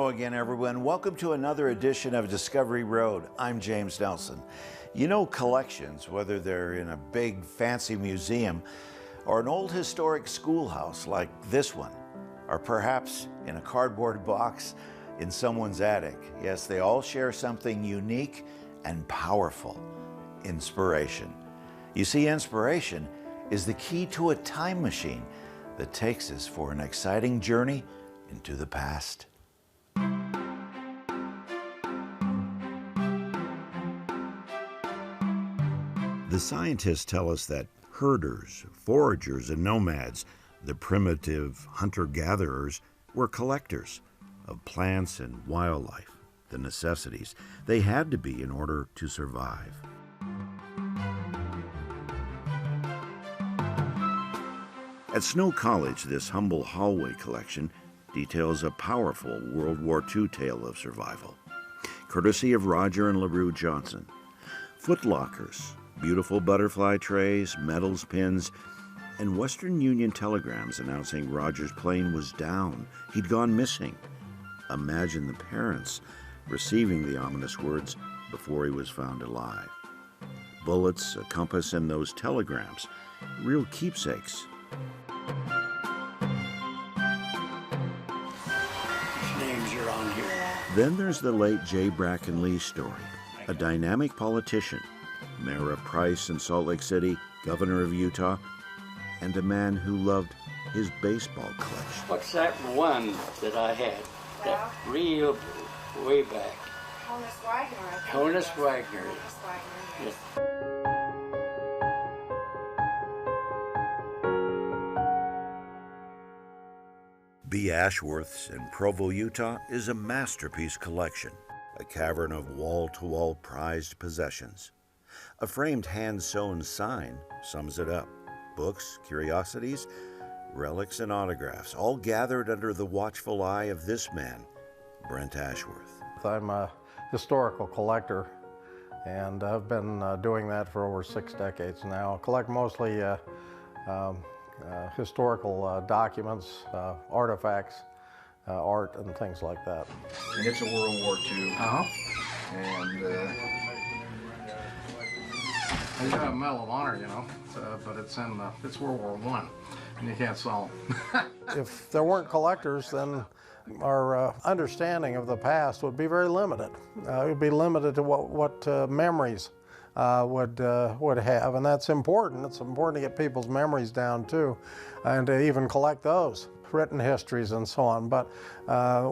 Hello again, everyone. Welcome to another edition of Discovery Road. I'm James Nelson. You know, collections, whether they're in a big fancy museum or an old historic schoolhouse like this one, or perhaps in a cardboard box in someone's attic. Yes, they all share something unique and powerful: inspiration. You see, inspiration is the key to a time machine that takes us for an exciting journey into the past. The scientists tell us that herders, foragers, and nomads, the primitive hunter-gatherers, were collectors of plants and wildlife, the necessities they had to be in order to survive. At Snow College, this humble hallway collection details a powerful World War II tale of survival, courtesy of Roger and LaRue Johnson. Footlockers, beautiful butterfly trays, medals, pins, and Western Union telegrams announcing Roger's plane was down. He'd gone missing. Imagine the parents receiving the ominous words before he was found alive. Bullets, a compass, and those telegrams, real keepsakes. Names are on here. Then there's the late J. Bracken Lee story, a dynamic politician, mayor of Price in Salt Lake City, governor of Utah, and a man who loved his baseball collection. What's that one that I had? That real way back. Honus Wagner. I think. Honus Wagner. Honus Wagner. Yes. B. Ashworth's in Provo, Utah, is a masterpiece collection, a cavern of wall-to-wall prized possessions. A framed hand-sewn sign sums it up. Books, curiosities, relics, and autographs, all gathered under the watchful eye of this man, Brent Ashworth. I'm a historical collector, and I've been doing that for over 6 decades now. I collect mostly historical documents, artifacts, art, and things like that. And it's a World War II. And You got a Medal of Honor, you know, but it's World War I, and you can't sell them. If there weren't collectors, then our understanding of the past would be very limited. It would be limited to what memories would have, and that's important. It's important to get people's memories down too, and to even collect those written histories and so on. But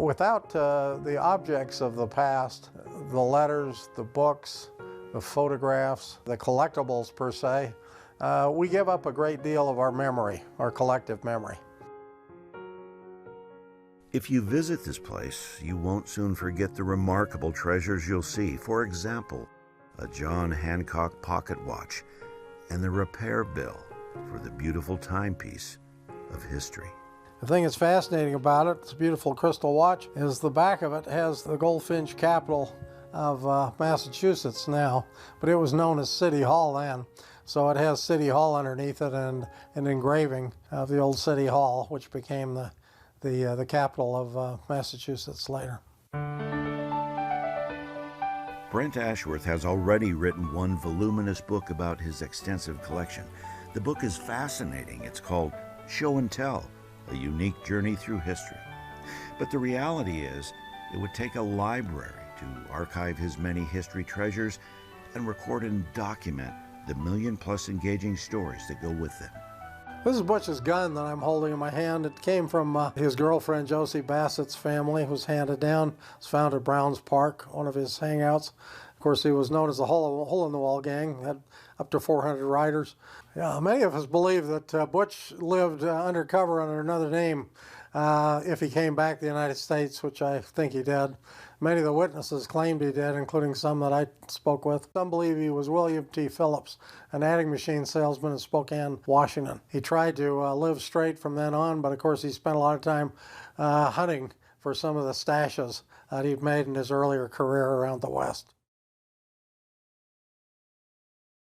without the objects of the past, the letters, the books, the photographs, the collectibles per se, we give up a great deal of our memory, our collective memory. If you visit this place, you won't soon forget the remarkable treasures you'll see. For example, a John Hancock pocket watch and the repair bill for the beautiful timepiece of history. The thing that's fascinating about it, it's a beautiful crystal watch, is the back of it has the Goldfinch capital of Massachusetts now, but it was known as City Hall then. So it has City Hall underneath it and an engraving of the old City Hall, which became the capital of Massachusetts later. Brent Ashworth has already written one voluminous book about his extensive collection. The book is fascinating. It's called Show and Tell, a unique journey through history. But the reality is, it would take a library to archive his many history treasures and record and document the million-plus engaging stories that go with them. This is Butch's gun that I'm holding in my hand. It came from his girlfriend Josie Bassett's family. It was handed down. It was found at Browns Park, one of his hangouts. Of course, he was known as the Hole-in-the-Wall Gang. Had up to 400 riders. Yeah, many of us believe that Butch lived undercover under another name if he came back to the United States, which I think he did. Many of the witnesses claimed he did, including some that I spoke with. Some believe he was William T. Phillips, an adding machine salesman in Spokane, Washington. He tried to live straight from then on, but of course he spent a lot of time hunting for some of the stashes that he'd made in his earlier career around the West.